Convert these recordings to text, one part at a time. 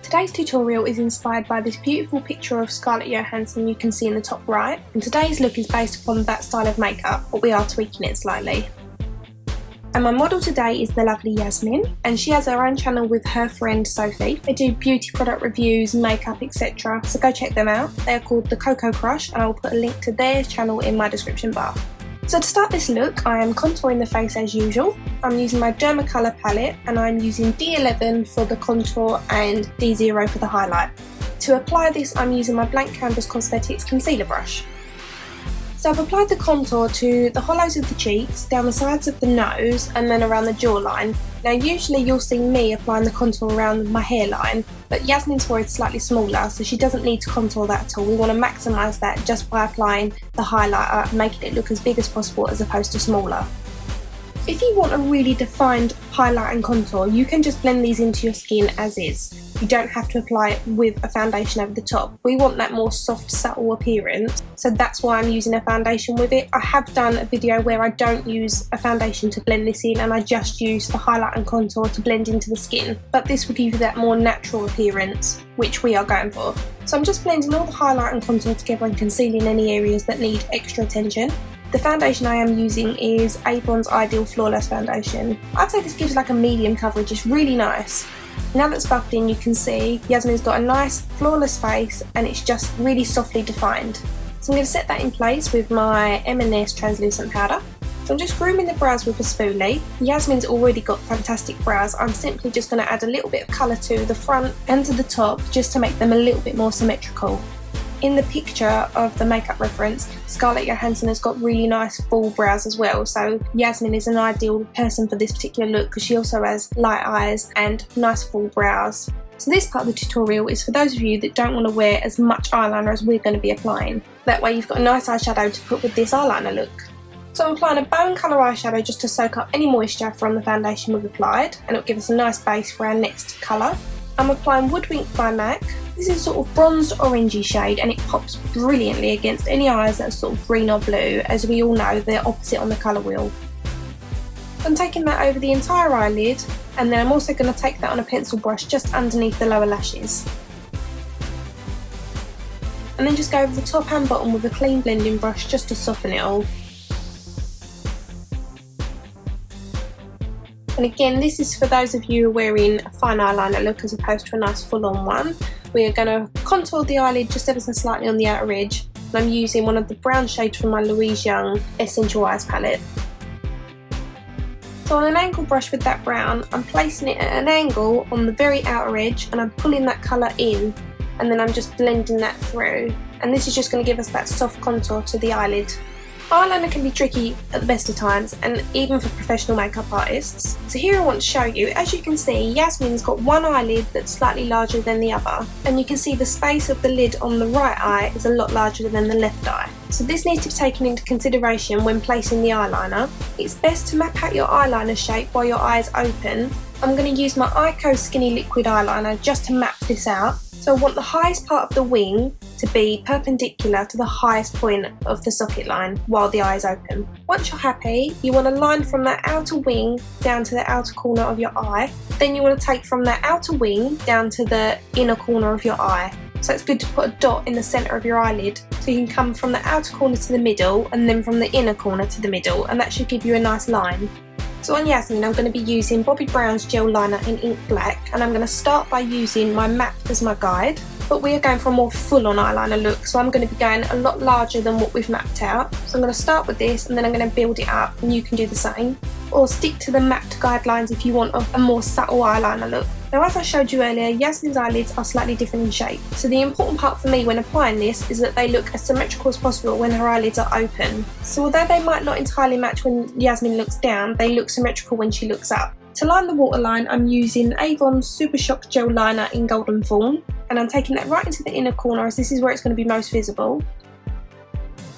Today's tutorial is inspired by this beautiful picture of Scarlett Johansson you can see in the top right, and today's look is based upon that style of makeup, but we are tweaking it slightly. And my model today is the lovely Yasmin, and she has her own channel with her friend Sophie. They do beauty product reviews, makeup, etc. So go check them out. They're called The Cocoa Crush, and I will put a link to their channel in my description bar. So to start this look, I am contouring the face as usual. I'm using my DermaColor palette, and I'm using D11 for the contour and D0 for the highlight. To apply this, I'm using my Blank Canvas Cosmetics concealer brush. So I've applied the contour to the hollows of the cheeks, down the sides of the nose, and then around the jawline. Now usually you'll see me applying the contour around my hairline, but Yasmin's forehead is slightly smaller, so she doesn't need to contour that at all. We want to maximise that just by applying the highlighter and making it look as big as possible as opposed to smaller. If you want a really defined highlight and contour, you can just blend these into your skin as is. You don't have to apply it with a foundation over the top. We want that more soft, subtle appearance, so that's why I'm using a foundation with it. I have done a video where I don't use a foundation to blend this in, and I just use the highlight and contour to blend into the skin. But this will give you that more natural appearance, which we are going for. So I'm just blending all the highlight and contour together and concealing any areas that need extra attention. The foundation I am using is Avon's Ideal Flawless Foundation. I'd say this gives like a medium coverage, it's really nice. Now that's buffed in, you can see Yasmin's got a nice flawless face and it's just really softly defined. So I'm going to set that in place with my M&S Translucent Powder. So I'm just grooming the brows with a spoolie. Yasmin's already got fantastic brows. I'm simply just going to add a little bit of colour to the front and to the top just to make them a little bit more symmetrical. In the picture of the makeup reference, Scarlett Johansson has got really nice full brows as well, so Yasmin is an ideal person for this particular look because she also has light eyes and nice full brows. So this part of the tutorial is for those of you that don't want to wear as much eyeliner as we're going to be applying. That way you've got a nice eyeshadow to put with this eyeliner look. So I'm applying a bone colour eyeshadow just to soak up any moisture from the foundation we've applied, and it'll give us a nice base for our next colour. I'm applying Woodwink by MAC. This is sort of bronzed orangey shade and it pops brilliantly against any eyes that are sort of green or blue. As we all know, they're opposite on the colour wheel. I'm taking that over the entire eyelid, and then I'm also going to take that on a pencil brush just underneath the lower lashes. And then just go over the top and bottom with a clean blending brush just to soften it all. And again, this is for those of you who are wearing a fine eyeliner look as opposed to a nice full-on one. We are going to contour the eyelid just ever so slightly on the outer edge. And I'm using one of the brown shades from my Louise Young Essential Eyes palette. So on an angle brush with that brown, I'm placing it at an angle on the very outer edge and I'm pulling that colour in, and then I'm just blending that through. And this is just going to give us that soft contour to the eyelid. Eyeliner can be tricky at the best of times, and even for professional makeup artists. So here I want to show you, as you can see, Yasmin's got one eyelid that's slightly larger than the other, and you can see the space of the lid on the right eye is a lot larger than the left eye. So this needs to be taken into consideration when placing the eyeliner. It's best to map out your eyeliner shape while your eye is open. I'm going to use my Eyeko Skinny Liquid Eyeliner just to map this out. So I want the highest part of the wing to be perpendicular to the highest point of the socket line while the eye is open. Once you're happy, you want to line from that outer wing down to the outer corner of your eye. Then you want to take from that outer wing down to the inner corner of your eye. So it's good to put a dot in the centre of your eyelid. So you can come from the outer corner to the middle and then from the inner corner to the middle, and that should give you a nice line. So on Yasmin, I'm going to be using Bobbi Brown's Gel Liner in Ink Black, and I'm going to start by using my map as my guide, but we are going for a more full-on eyeliner look, so I'm going to be going a lot larger than what we've mapped out. So I'm going to start with this and then I'm going to build it up, and you can do the same. Or stick to the mapped guidelines if you want a more subtle eyeliner look. Now, as I showed you earlier, Yasmin's eyelids are slightly different in shape, so the important part for me when applying this is that they look as symmetrical as possible when her eyelids are open. So although they might not entirely match when Yasmin looks down, they look symmetrical when she looks up. To line the waterline, I'm using Avon's Super Shock Gel Liner in Golden Fawn, and I'm taking that right into the inner corner as this is where it's going to be most visible.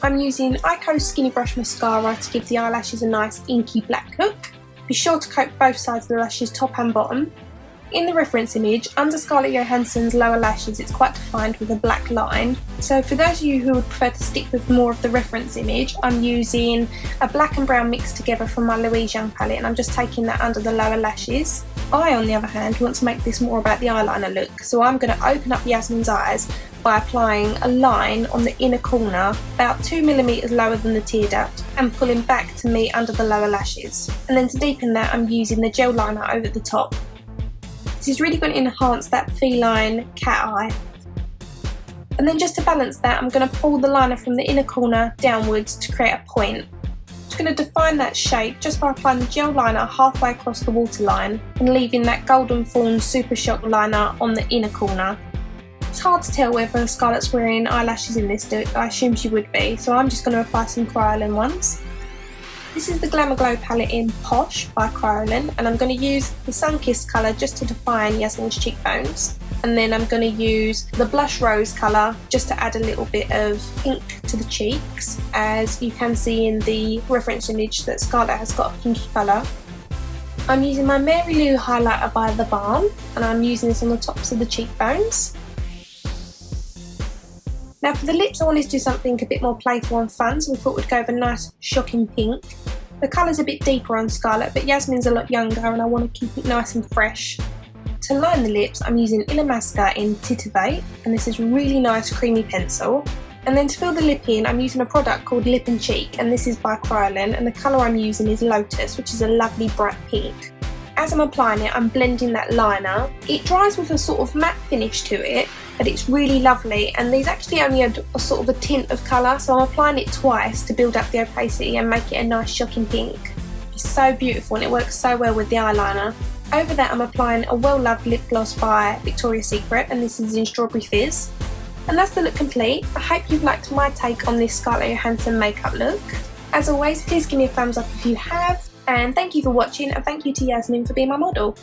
I'm using Eyeko Skinny Brush Mascara to give the eyelashes a nice inky black look. Be sure to coat both sides of the lashes, top and bottom. In the reference image, under Scarlett Johansson's lower lashes, it's quite defined with a black line. So for those of you who would prefer to stick with more of the reference image, I'm using a black and brown mixed together from my Louise Young palette, and I'm just taking that under the lower lashes. I, on the other hand, want to make this more about the eyeliner look, so I'm going to open up Yasmin's eyes by applying a line on the inner corner about 2mm lower than the tear duct and pulling back to meet under the lower lashes. And then to deepen that, I'm using the gel liner over the top. This is really going to enhance that feline cat eye. And then just to balance that, I'm going to pull the liner from the inner corner downwards to create a point. I'm going to define that shape just by applying the gel liner halfway across the waterline and leaving that golden fawn super shock liner on the inner corner. It's hard to tell whether Scarlett's wearing eyelashes in this look. I assume she would be, so I'm just going to apply some Kryolan ones. This is the Glamour Glow palette in POSH by Kryolan, and I'm going to use the Sun-Kissed colour just to define Yasmin's cheekbones. And then I'm going to use the Blush Rose colour just to add a little bit of pink to the cheeks, as you can see in the reference image that Scarlett has got a pinky colour. I'm using my Mary Lou highlighter by TheBalm, and I'm using this on the tops of the cheekbones. Now for the lips, I wanted to do something a bit more playful and fun, so we thought we'd go with a nice shocking pink. The colour's a bit deeper on Scarlett, but Yasmin's a lot younger and I want to keep it nice and fresh. To line the lips, I'm using Mascara in Titivate, and this is really nice creamy pencil. And then to fill the lip in, I'm using a product called Lip and Cheek, and this is by Kryolan, and the colour I'm using is Lotus, which is a lovely bright pink. As I'm applying it, I'm blending that liner. It dries with a sort of matte finish to it, but it's really lovely, and these actually only add a sort of a tint of colour, so I'm applying it twice to build up the opacity and make it a nice shocking pink. It's so beautiful and it works so well with the eyeliner. Over that, I'm applying a well-loved lip gloss by Victoria's Secret, and this is in Strawberry Fizz. And that's the look complete. I hope you've liked my take on this Scarlett Johansson makeup look. As always, please give me a thumbs up if you have, and thank you for watching, and thank you to Yasmin for being my model.